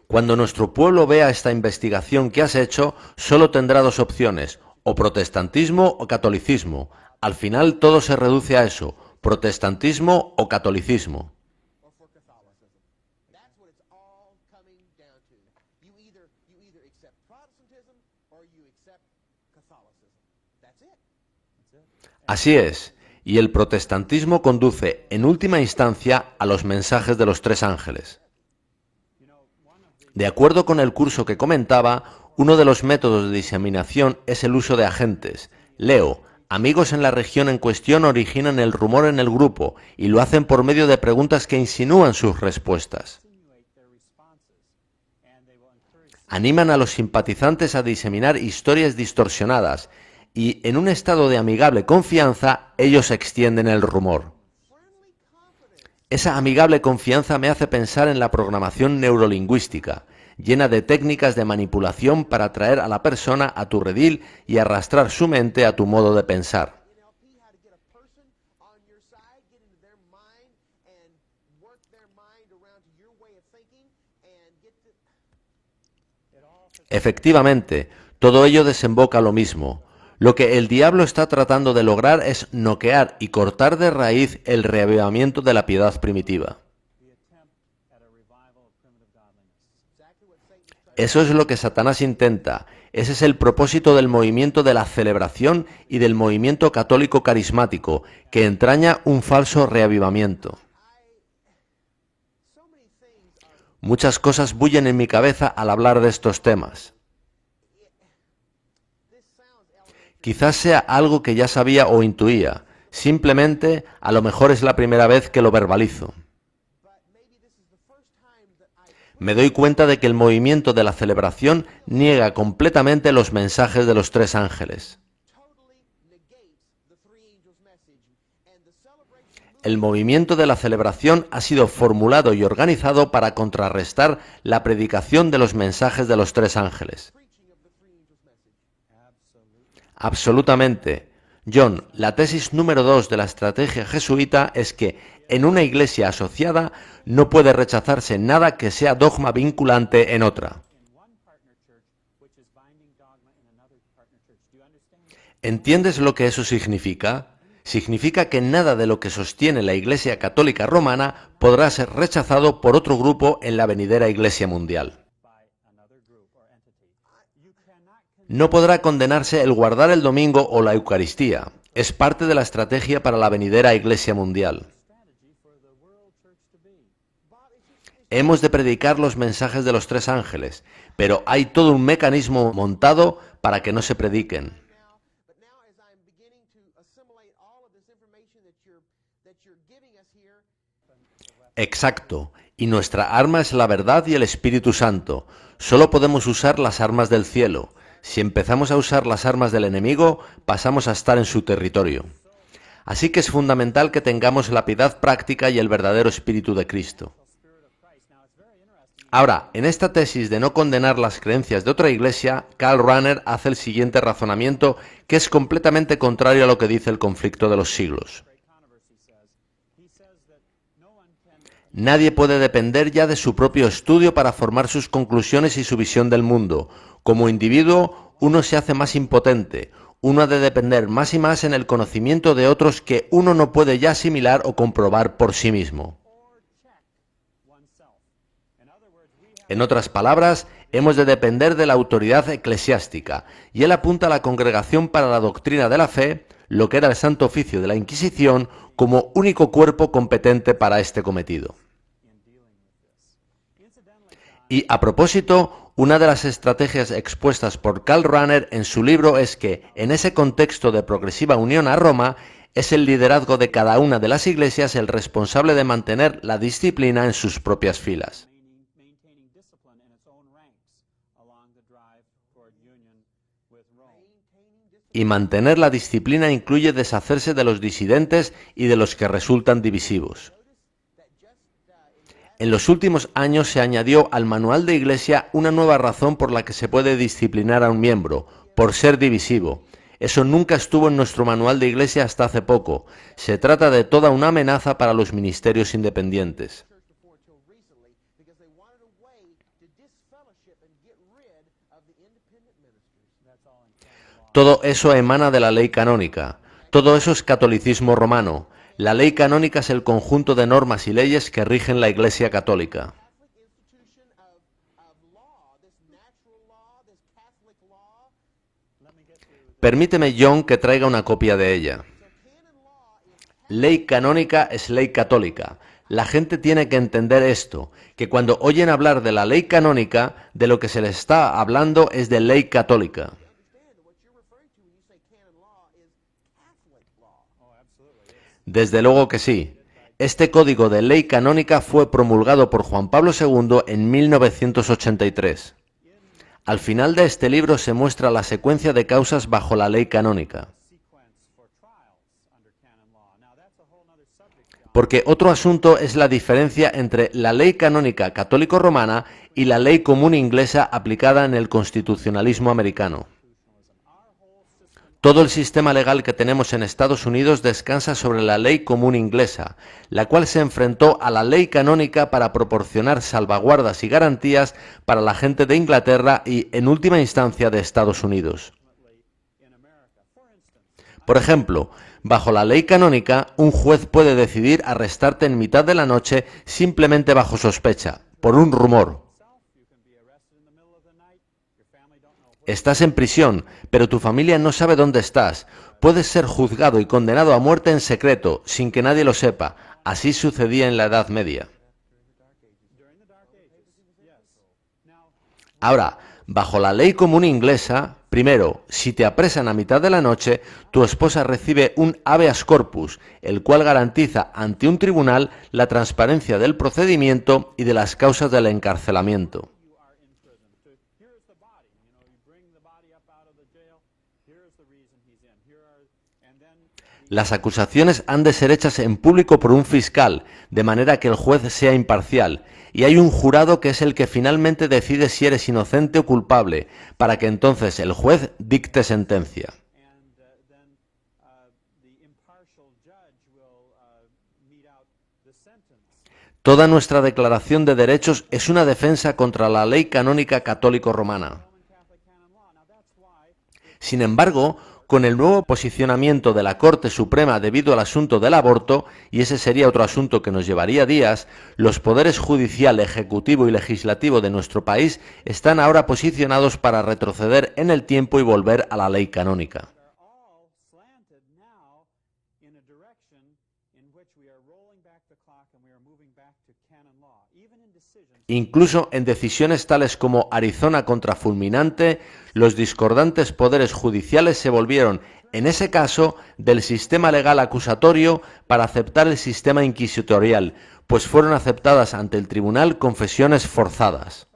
Speaker 1: Cuando nuestro pueblo vea esta investigación que has hecho, solo tendrá dos opciones, o protestantismo o catolicismo. Al final todo se reduce a eso, protestantismo o catolicismo. Así es, y el protestantismo conduce, en última instancia, a los mensajes de los tres ángeles. De acuerdo con el curso que comentaba, uno de los métodos de diseminación es el uso de agentes. Leo, amigos en la región en cuestión originan el rumor en el grupo y lo hacen por medio de preguntas que insinúan sus respuestas. Animan a los simpatizantes a diseminar historias distorsionadas y, en un estado de amigable confianza, ellos extienden el rumor. Esa amigable confianza me hace pensar en la programación neurolingüística, llena de técnicas de manipulación para atraer a la persona a tu redil y arrastrar su mente a tu modo de pensar. Efectivamente, todo ello desemboca lo mismo. Lo que el diablo está tratando de lograr es noquear y cortar de raíz el reavivamiento de la piedad primitiva. Eso es lo que Satanás intenta. Ese es el propósito del movimiento de la celebración y del movimiento católico carismático, que entraña un falso reavivamiento. Muchas cosas bullen en mi cabeza al hablar de estos temas. Quizás sea algo que ya sabía o intuía, simplemente a lo mejor es la primera vez que lo verbalizo. Me doy cuenta de que el movimiento de la celebración niega completamente los mensajes de los tres ángeles. El movimiento de la celebración ha sido formulado y organizado para contrarrestar la predicación de los mensajes de los tres ángeles. Absolutamente. John, la tesis número 2 de la estrategia jesuita es que en una iglesia asociada no puede rechazarse nada que sea dogma vinculante en otra. ¿Entiendes lo que eso significa? Significa que nada de lo que sostiene la Iglesia Católica Romana podrá ser rechazado por otro grupo en la venidera Iglesia Mundial. No podrá condenarse el guardar el domingo o la Eucaristía. Es parte de la estrategia para la venidera Iglesia Mundial. Hemos de predicar los mensajes de los tres ángeles, pero hay todo un mecanismo montado para que no se prediquen. Exacto, y nuestra arma es la verdad y el Espíritu Santo. Solo podemos usar las armas del cielo. Si empezamos a usar las armas del enemigo, pasamos a estar en su territorio. Así que es fundamental que tengamos la piedad práctica y el verdadero Espíritu de Cristo. Ahora, en esta tesis de no condenar las creencias de otra iglesia, Karl Rahner hace el siguiente razonamiento que es completamente contrario a lo que dice el conflicto de los siglos. Nadie puede depender ya de su propio estudio para formar sus conclusiones y su visión del mundo. Como individuo, uno se hace más impotente. Uno ha de depender más y más en el conocimiento de otros que uno no puede ya asimilar o comprobar por sí mismo. En otras palabras, hemos de depender de la autoridad eclesiástica, y él apunta a la Congregación para la Doctrina de la Fe, lo que era el Santo Oficio de la Inquisición, como único cuerpo competente para este cometido. Y a propósito, una de las estrategias expuestas por Karl Rahner en su libro es que, en ese contexto de progresiva unión a Roma, es el liderazgo de cada una de las iglesias el responsable de mantener la disciplina en sus propias filas. Y mantener la disciplina incluye deshacerse de los disidentes y de los que resultan divisivos. En los últimos años se añadió al manual de Iglesia una nueva razón por la que se puede disciplinar a un miembro, por ser divisivo. Eso nunca estuvo en nuestro manual de Iglesia hasta hace poco. Se trata de toda una amenaza para los ministerios independientes. Todo eso emana de la ley canónica. Todo eso es catolicismo romano. La ley canónica es el conjunto de normas y leyes que rigen la Iglesia católica. Permíteme, John, que traiga una copia de ella. Ley canónica es ley católica. La gente tiene que entender esto, que cuando oyen hablar de la ley canónica, de lo que se les está hablando es de ley católica. Desde luego que sí. Este código de ley canónica fue promulgado por Juan Pablo II en 1983. Al final de este libro se muestra la secuencia de causas bajo la ley canónica. Porque otro asunto es la diferencia entre la ley canónica católico-romana y la ley común inglesa aplicada en el constitucionalismo americano. Todo el sistema legal que tenemos en Estados Unidos descansa sobre la ley común inglesa, la cual se enfrentó a la ley canónica para proporcionar salvaguardas y garantías para la gente de Inglaterra y, en última instancia, de Estados Unidos. Por ejemplo, bajo la ley canónica, un juez puede decidir arrestarte en mitad de la noche simplemente bajo sospecha, por un rumor. Estás en prisión, pero tu familia no sabe dónde estás. Puedes ser juzgado y condenado a muerte en secreto, sin que nadie lo sepa. Así sucedía en la Edad Media. Ahora, bajo la ley común inglesa, primero, si te apresan a mitad de la noche, tu esposa recibe un habeas corpus, el cual garantiza ante un tribunal la transparencia del procedimiento y de las causas del encarcelamiento. Las acusaciones han de ser hechas en público por un fiscal, de manera que el juez sea imparcial, y hay un jurado que es el que finalmente decide si eres inocente o culpable, para que entonces el juez dicte sentencia. Toda nuestra Declaración de Derechos es una defensa contra la ley canónica católico-romana. Sin embargo, con el nuevo posicionamiento de la Corte Suprema debido al asunto del aborto, y ese sería otro asunto que nos llevaría días, los poderes judicial, ejecutivo y legislativo de nuestro país están ahora posicionados para retroceder en el tiempo y volver a la ley canónica. Incluso en decisiones tales como Arizona contra Fulminante, los discordantes poderes judiciales se volvieron, en ese caso, del sistema legal acusatorio para aceptar el sistema inquisitorial, pues fueron aceptadas ante el tribunal confesiones forzadas.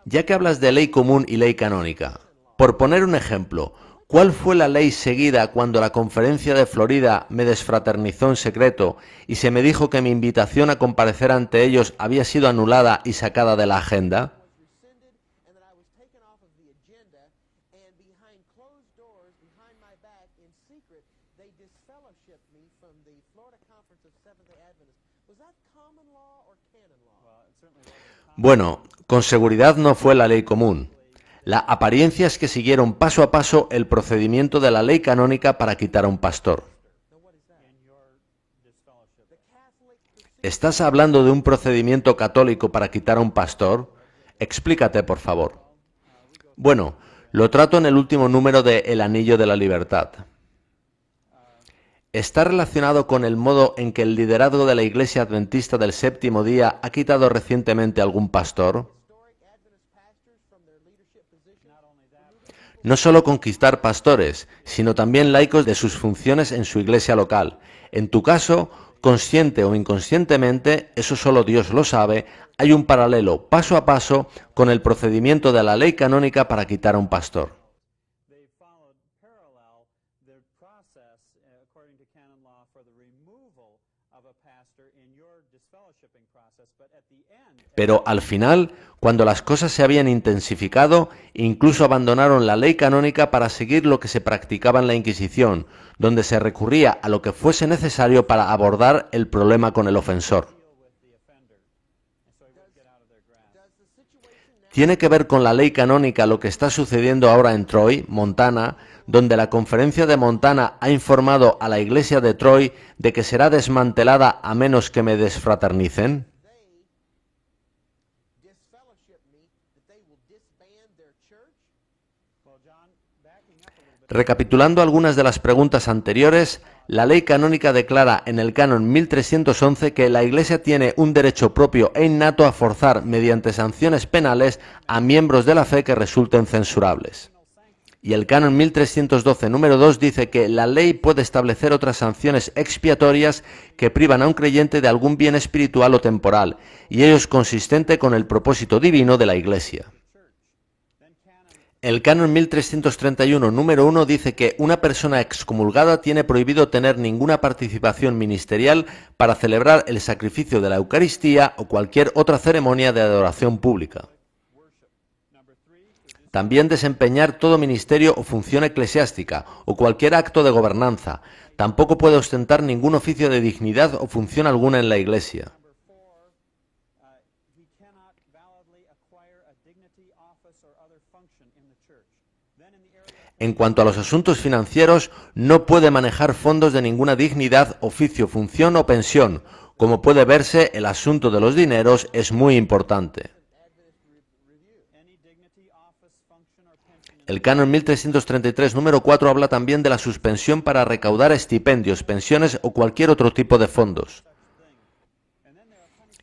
Speaker 1: Ya que hablas de ley común y ley canónica, por poner un ejemplo, ¿cuál fue la ley seguida cuando la Conferencia de Florida me desfraternizó en secreto y se me dijo que mi invitación a comparecer ante ellos había sido anulada y sacada de la agenda? Bueno, con seguridad no fue la ley común. La apariencia es que siguieron paso a paso el procedimiento de la ley canónica para quitar a un pastor. ¿Estás hablando de un procedimiento católico para quitar a un pastor? Explícate, por favor. Bueno, lo trato en el último número de El Anillo de la Libertad. ¿Está relacionado con el modo en que el liderazgo de la Iglesia Adventista del Séptimo Día ha quitado recientemente a algún pastor? No solo conquistar pastores, sino también laicos de sus funciones en su iglesia local. En tu caso, consciente o inconscientemente, eso solo Dios lo sabe, hay un paralelo paso a paso con el procedimiento de la ley canónica para quitar a un pastor. Pero al final, cuando las cosas se habían intensificado, incluso abandonaron la ley canónica para seguir lo que se practicaba en la Inquisición, donde se recurría a lo que fuese necesario para abordar el problema con el ofensor. ¿Tiene que ver con la ley canónica lo que está sucediendo ahora en Troy, Montana, donde la conferencia de Montana ha informado a la iglesia de Troy de que será desmantelada a menos que me desfraternicen? Recapitulando algunas de las preguntas anteriores, la ley canónica declara en el canon 1311 que la Iglesia tiene un derecho propio e innato a forzar mediante sanciones penales a miembros de la fe que resulten censurables. Y el canon 1312 número 2 dice que la ley puede establecer otras sanciones expiatorias que privan a un creyente de algún bien espiritual o temporal, y ello es consistente con el propósito divino de la Iglesia. El canon 1331 número 1 dice que una persona excomulgada tiene prohibido tener ninguna participación ministerial para celebrar el sacrificio de la Eucaristía o cualquier otra ceremonia de adoración pública. También desempeñar todo ministerio o función eclesiástica o cualquier acto de gobernanza. Tampoco puede ostentar ningún oficio de dignidad o función alguna en la Iglesia. En cuanto a los asuntos financieros, no puede manejar fondos de ninguna dignidad, oficio, función o pensión. Como puede verse, el asunto de los dineros es muy importante. El canon 1333 número 4 habla también de la suspensión para recaudar estipendios, pensiones o cualquier otro tipo de fondos.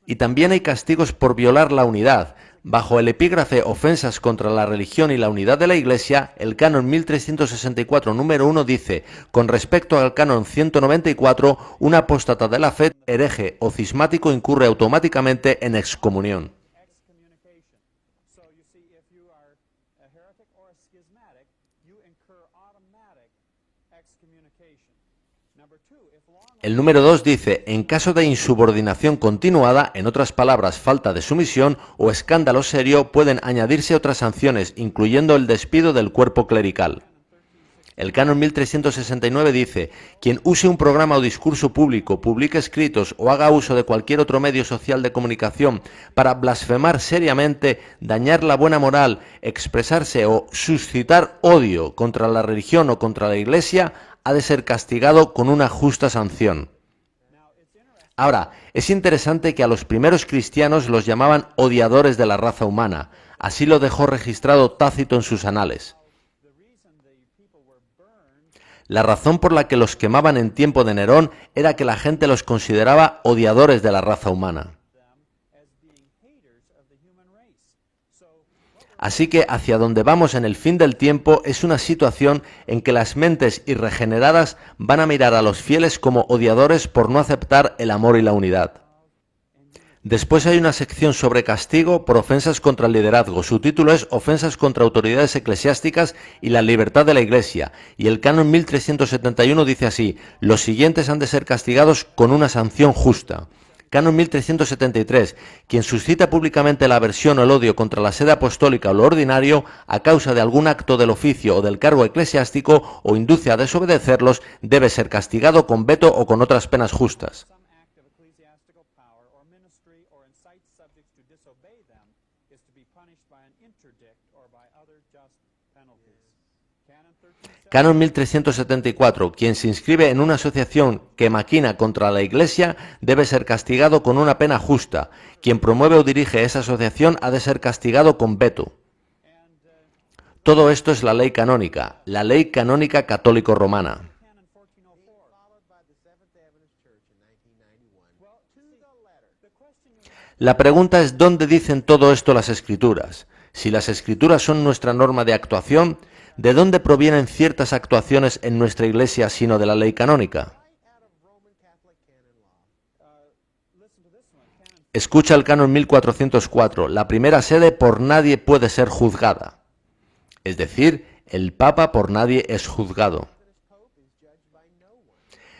Speaker 1: Y también hay castigos por violar la unidad. Bajo el epígrafe Ofensas contra la religión y la unidad de la Iglesia, el canon 1364 número 1 dice, con respecto al canon 194, un apóstata de la fe, hereje o cismático incurre automáticamente en excomunión. El número 2 dice, en caso de insubordinación continuada, en otras palabras, falta de sumisión o escándalo serio, pueden añadirse otras sanciones, incluyendo el despido del cuerpo clerical. El canon 1369 dice, quien use un programa o discurso público, publique escritos o haga uso de cualquier otro medio social de comunicación para blasfemar seriamente, dañar la buena moral, expresarse o suscitar odio contra la religión o contra la Iglesia, ha de ser castigado con una justa sanción. Ahora, es interesante que a los primeros cristianos los llamaban odiadores de la raza humana. Así lo dejó registrado Tácito en sus anales. La razón por la que los quemaban en tiempo de Nerón era que la gente los consideraba odiadores de la raza humana. Así que hacia donde vamos en el fin del tiempo es una situación en que las mentes irregeneradas van a mirar a los fieles como odiadores por no aceptar el amor y la unidad. Después hay una sección sobre castigo por ofensas contra el liderazgo. Su título es Ofensas contra autoridades eclesiásticas y la libertad de la Iglesia. Y el canon 1371 dice así, los siguientes han de ser castigados con una sanción justa. Canon 1373. Quien suscita públicamente la aversión o el odio contra la sede apostólica o lo ordinario a causa de algún acto del oficio o del cargo eclesiástico o induce a desobedecerlos debe ser castigado con veto o con otras penas justas. Canon 1374. Quien se inscribe en una asociación que maquina contra la Iglesia debe ser castigado con una pena justa. Quien promueve o dirige esa asociación ha de ser castigado con veto. Todo esto es la ley canónica católico-romana. La pregunta es ¿dónde dicen todo esto las Escrituras? Si las Escrituras son nuestra norma de actuación, ¿de dónde provienen ciertas actuaciones en nuestra Iglesia sino de la ley canónica? Escucha el canon 1404. La primera sede por nadie puede ser juzgada. Es decir, el Papa por nadie es juzgado.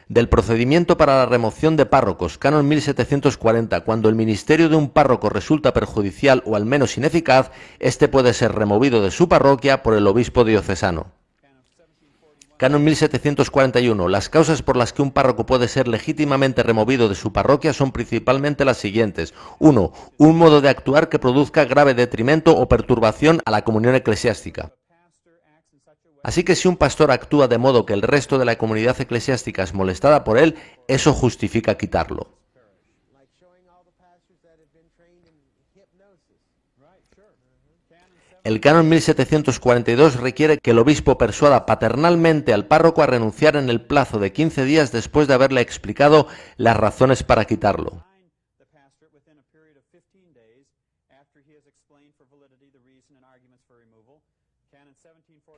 Speaker 1: Del procedimiento para la remoción de párrocos, Canon 1740, cuando el ministerio de un párroco resulta perjudicial o al menos ineficaz, éste puede ser removido de su parroquia por el obispo diocesano. Canon 1741. Las causas por las que un párroco puede ser legítimamente removido de su parroquia son principalmente las siguientes. 1. Un modo de actuar que produzca grave detrimento o perturbación a la comunión eclesiástica. Así que si un pastor actúa de modo que el resto de la comunidad eclesiástica es molestada por él, eso justifica quitarlo. El Canon 1742 requiere que el obispo persuada paternalmente al párroco a renunciar en el plazo de 15 días después de haberle explicado las razones para quitarlo.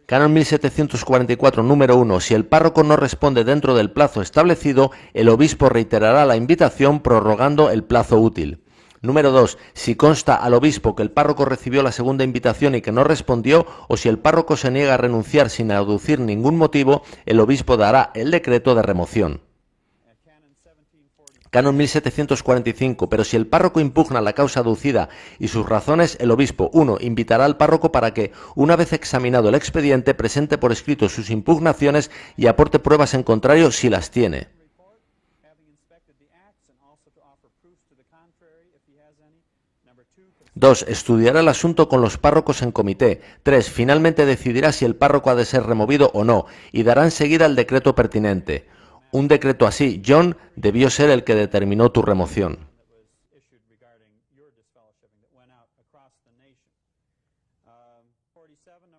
Speaker 1: Canon 1744, número 1. Si el párroco no responde dentro del plazo establecido, el obispo reiterará la invitación prorrogando el plazo útil. Número 2. Si consta al obispo que el párroco recibió la segunda invitación y que no respondió, o si el párroco se niega a renunciar sin aducir ningún motivo, el obispo dará el decreto de remoción. Canon 1745. Pero si el párroco impugna la causa aducida y sus razones, el obispo 1. Invitará al párroco para que, una vez examinado el expediente, presente por escrito sus impugnaciones y aporte pruebas en contrario si las tiene. 2. Estudiará el asunto con los párrocos en comité. 3. Finalmente decidirá si el párroco ha de ser removido o no, y dará enseguida el decreto pertinente. Un decreto así, John, debió ser el que determinó tu remoción.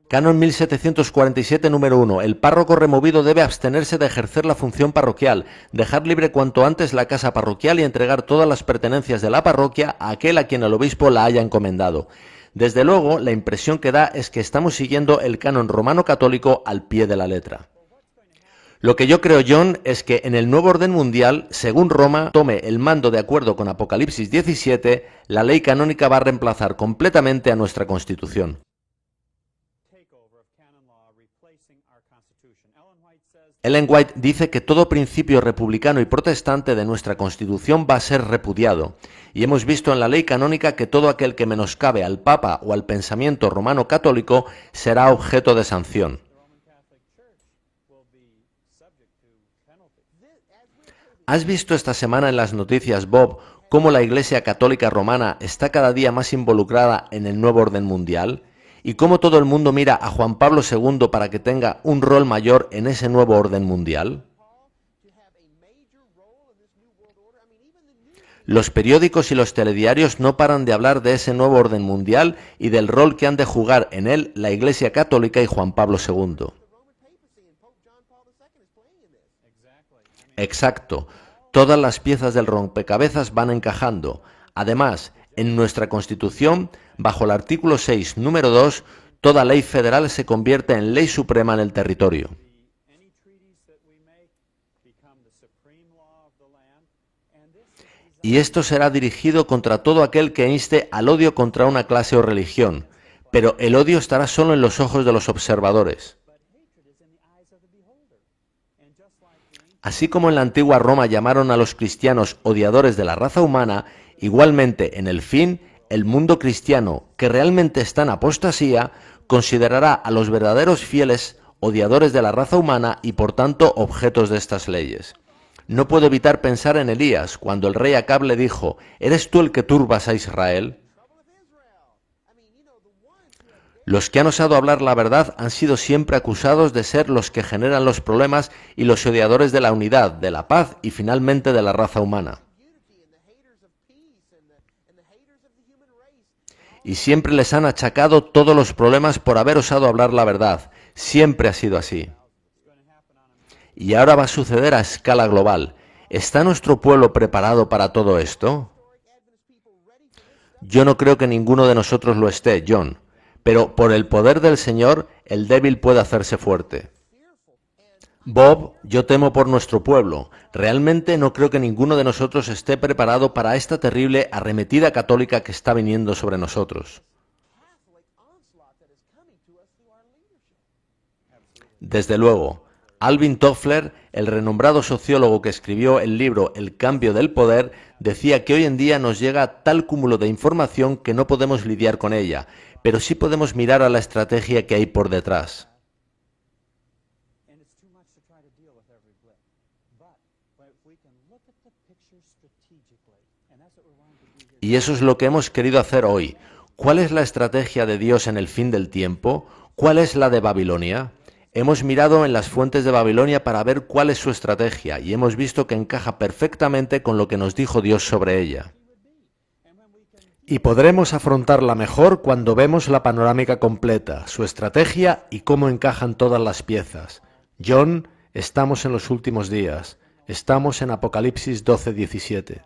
Speaker 1: Canon 1747, número 1. El párroco removido debe abstenerse de ejercer la función parroquial, dejar libre cuanto antes la casa parroquial y entregar todas las pertenencias de la parroquia a aquel a quien el obispo la haya encomendado. Desde luego, la impresión que da es que estamos siguiendo el canon romano católico al pie de la letra. Lo que yo creo, John, es que en el nuevo orden mundial, según Roma tome el mando de acuerdo con Apocalipsis 17, la ley canónica va a reemplazar completamente a nuestra Constitución. Ellen White dice que todo principio republicano y protestante de nuestra Constitución va a ser repudiado, y hemos visto en la ley canónica que todo aquel que menoscabe al Papa o al pensamiento romano católico será objeto de sanción. ¿Has visto esta semana en las noticias, Bob, cómo la Iglesia Católica Romana está cada día más involucrada en el nuevo orden mundial? ¿Y cómo todo el mundo mira a Juan Pablo II para que tenga un rol mayor en ese nuevo orden mundial? Los periódicos y los telediarios no paran de hablar de ese nuevo orden mundial y del rol que han de jugar en él la Iglesia Católica y Juan Pablo II. Exacto. Todas las piezas del rompecabezas van encajando. Además, en nuestra Constitución, bajo el artículo 6, número 2, toda ley federal se convierte en ley suprema en el territorio. Y esto será dirigido contra todo aquel que inste al odio contra una clase o religión, pero el odio estará solo en los ojos de los observadores. Así como en la antigua Roma llamaron a los cristianos odiadores de la raza humana, igualmente en el fin, el mundo cristiano, que realmente está en apostasía, considerará a los verdaderos fieles odiadores de la raza humana y por tanto objetos de estas leyes. No puedo evitar pensar en Elías, cuando el rey Acab le dijo: ¿eres tú el que turbas a Israel? Los que han osado hablar la verdad han sido siempre acusados de ser los que generan los problemas y los odiadores de la unidad, de la paz y finalmente de la raza humana. Y siempre les han achacado todos los problemas por haber osado hablar la verdad. Siempre ha sido así. Y ahora va a suceder a escala global. ¿Está nuestro pueblo preparado para todo esto? Yo no creo que ninguno de nosotros lo esté, John. Pero por el poder del Señor, el débil puede hacerse fuerte. Bob, yo temo por nuestro pueblo. Realmente no creo que ninguno de nosotros esté preparado para esta terrible arremetida católica que está viniendo sobre nosotros. Desde luego, Alvin Toffler, el renombrado sociólogo que escribió el libro El cambio del poder, decía que hoy en día nos llega tal cúmulo de información que no podemos lidiar con ella, pero sí podemos mirar a la estrategia que hay por detrás. Y eso es lo que hemos querido hacer hoy. ¿Cuál es la estrategia de Dios en el fin del tiempo? ¿Cuál es la de Babilonia? Hemos mirado en las fuentes de Babilonia para ver cuál es su estrategia y hemos visto que encaja perfectamente con lo que nos dijo Dios sobre ella. Y podremos afrontarla mejor cuando vemos la panorámica completa, su estrategia y cómo encajan todas las piezas. John, estamos en los últimos días. Estamos en Apocalipsis 12:17.